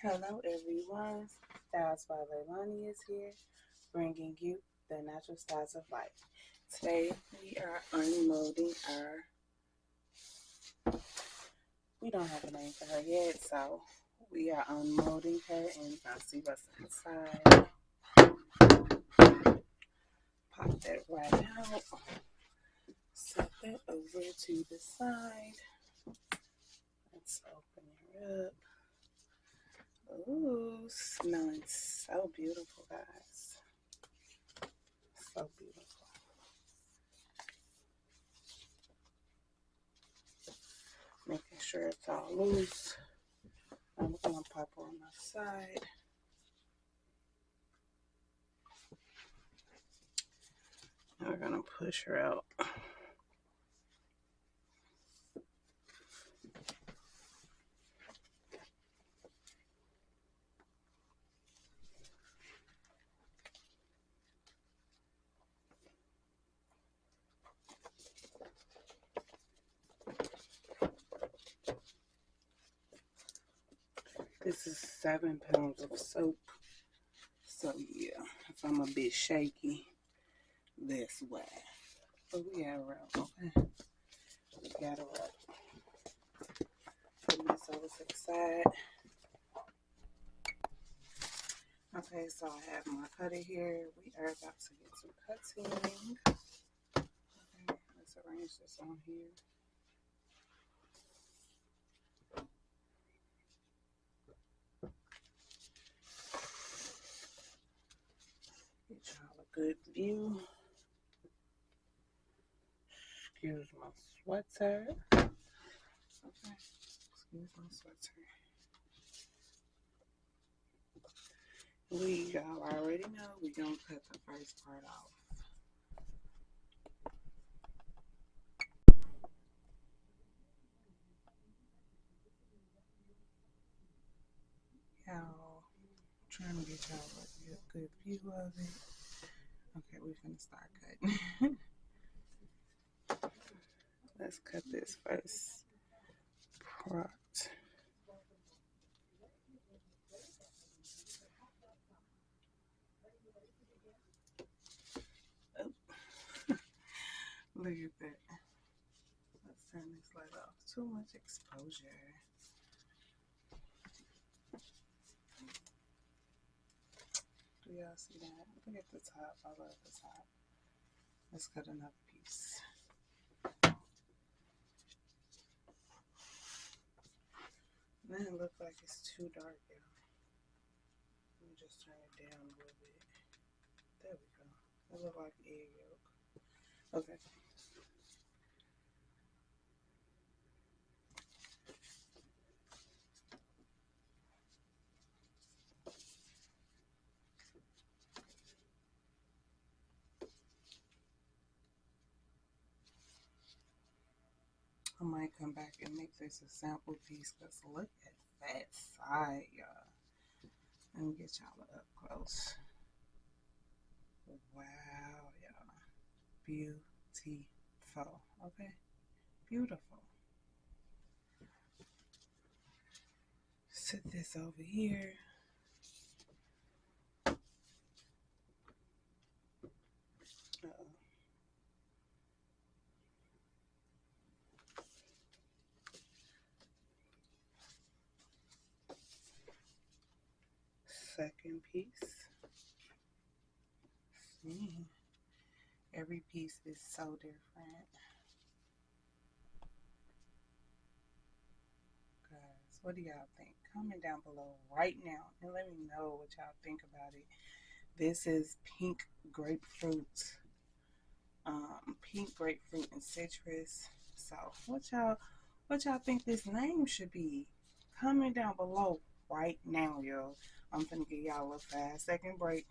Hello everyone, StylesbyLailani is here, bringing you the natural styles of life. Today we are unmolding we don't have a name for her yet, so we are unmolding her and I'll see what's inside. Pop that right out, set that over to the side. Let's open her up. Ooh, smelling so beautiful, guys. So beautiful. Making sure it's all loose. I'm going to pop her on my side. Now we're going to push her out. This is 7 pounds of soap. So yeah, if I'm a bit shaky, that's why. But we got her out, okay? We got her out. Put this over to the side. Okay, so I have my cutter here. We are about to get some cutting. Okay, let's arrange this on here. Get y'all a good view. Excuse my sweater. Okay, excuse my sweater. Y'all already know we gonna cut the first part off. Y'all, trying to get y'all a good view of it. Okay, we're gonna start cutting. Let's cut this first part. Oh. Look at that. Let's turn this light off. Too much exposure. Do y'all see that? Look at the top. I love the top. Let's cut another piece. Man, it looks like it's too dark, y'all. Let me just turn it down a little bit. There we go. It looks like egg yolk. Okay. I might come back and make this a sample piece because look at that side, y'all. Let me get y'all up close. Wow, y'all. Beautiful. Okay? Beautiful. Set this over here. Second piece. Every piece is so different. Guys, what do y'all think? Comment down below right now and let me know what y'all think about it. This is pink grapefruit. Pink grapefruit and citrus. So what y'all think this name should be? Comment down below right now, yo. I'm gonna give y'all a 5-second break.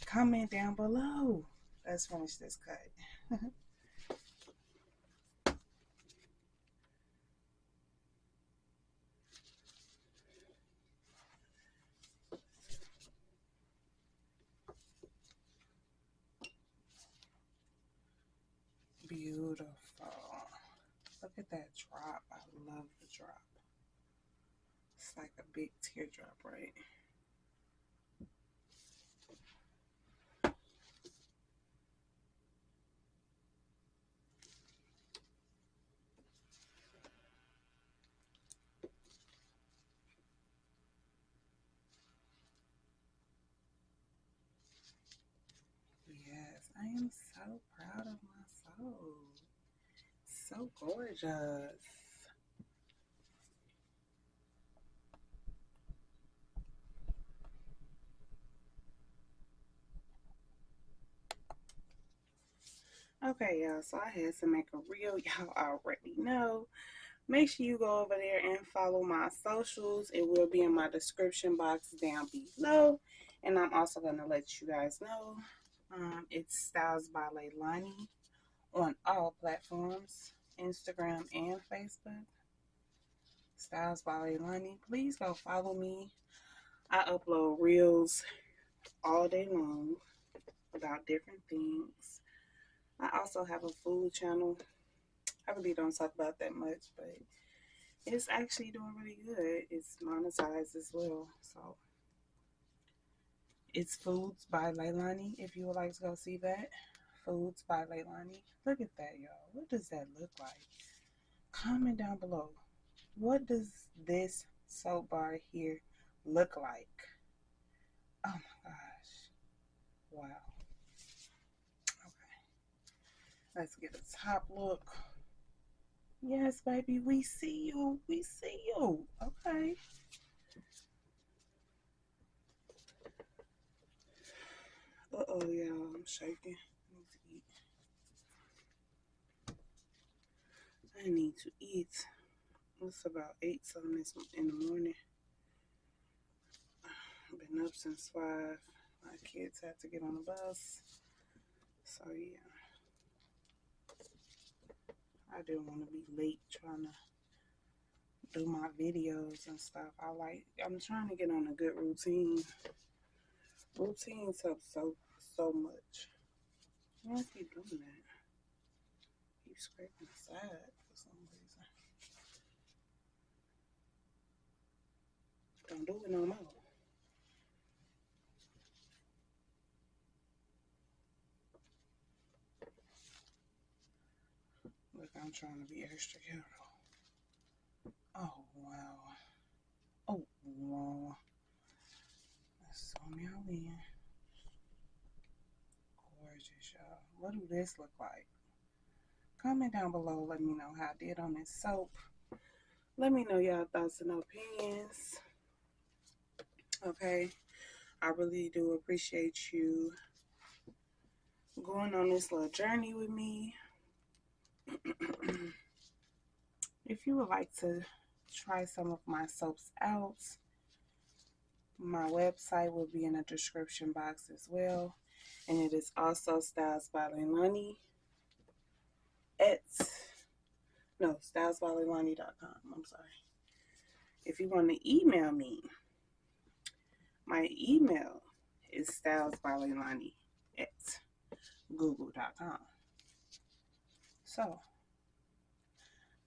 Comment down below. Let's finish this cut. Beautiful. Look at that drop. I love the drop. It's like a big teardrop, right? Yes, I am so proud of my soul. So gorgeous. Okay, y'all, so I had to make a reel. Y'all already know. Make sure you go over there and follow my socials. It will be in my description box down below. And I'm also going to let you guys know it's StylesbyLailani on all platforms, Instagram and Facebook. StylesbyLailani. Please go follow me. I upload reels all day long about different things. I also have a food channel. I really don't talk about that much, but it's actually doing really good. It's monetized as well. So it's Foods by Lailani if you would like to go see that. Foods by Lailani. Look at that, y'all. What does that look like? Comment down below. What does this soap bar here look like? Oh my gosh. Wow. Okay. Let's get a top look. Yes, baby, we see you. We see you. Okay. Uh-oh, y'all. I'm shaking. I need to eat. I need to eat. It's about 8 something in the morning. I've been up since 5. My kids had to get on the bus. So, yeah. I didn't want to be late trying to do my videos and stuff. I'm trying to get on a good routine. Routines help so much. Why I keep doing that? Keep scraping the side for some reason. Don't do it no more. Look, I'm trying to be extra careful. Oh, wow. Oh, wow. That's so meowing. Gorgeous, y'all. What do this look like? Comment down below. Let me know how I did on this soap. Let me know y'all thoughts and opinions. Okay? I really do appreciate you going on this little journey with me. If you would like to try some of my soaps out, my website will be in the description box as well. And it is also StylesbyLailani StylesbyLailani.com. I'm sorry. If you want to email me, my email is StylesbyLailani@google.com. So,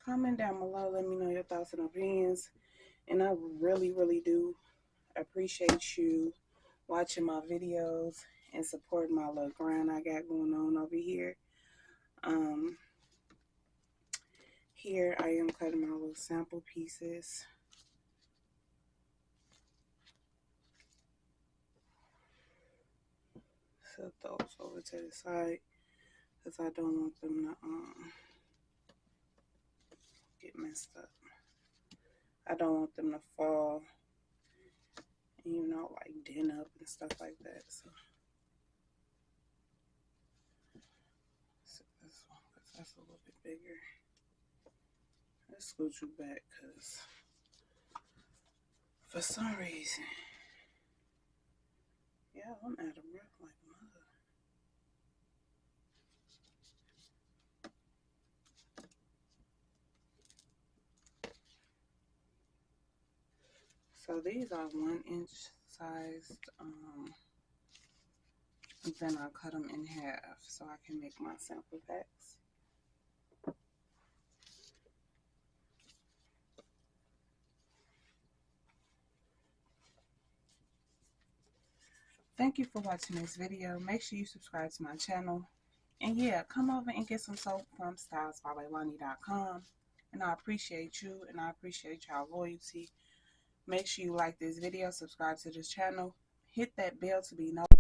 comment down below. Let me know your thoughts and opinions. And I really, really do appreciate you watching my videos and supporting my little grind I got going on over here. Here I am cutting my little sample pieces. Set those over to the side because I don't want them to get messed up. I don't want them to fall and, you know, like dent up and stuff like that. So this one, because that's a little bit bigger. Let's scoot you back because for some reason, yeah, I'm out of breath like mother. So these are 1-inch sized, and then I'll cut them in half so I can make my sample packs. thank you for watching this video. Make sure you subscribe to my channel. And yeah, come over and get some soap from StylesbyLailani.com. And I appreciate you, and I appreciate y'all loyalty. Make sure you like this video, subscribe to this channel, hit that bell to be notified.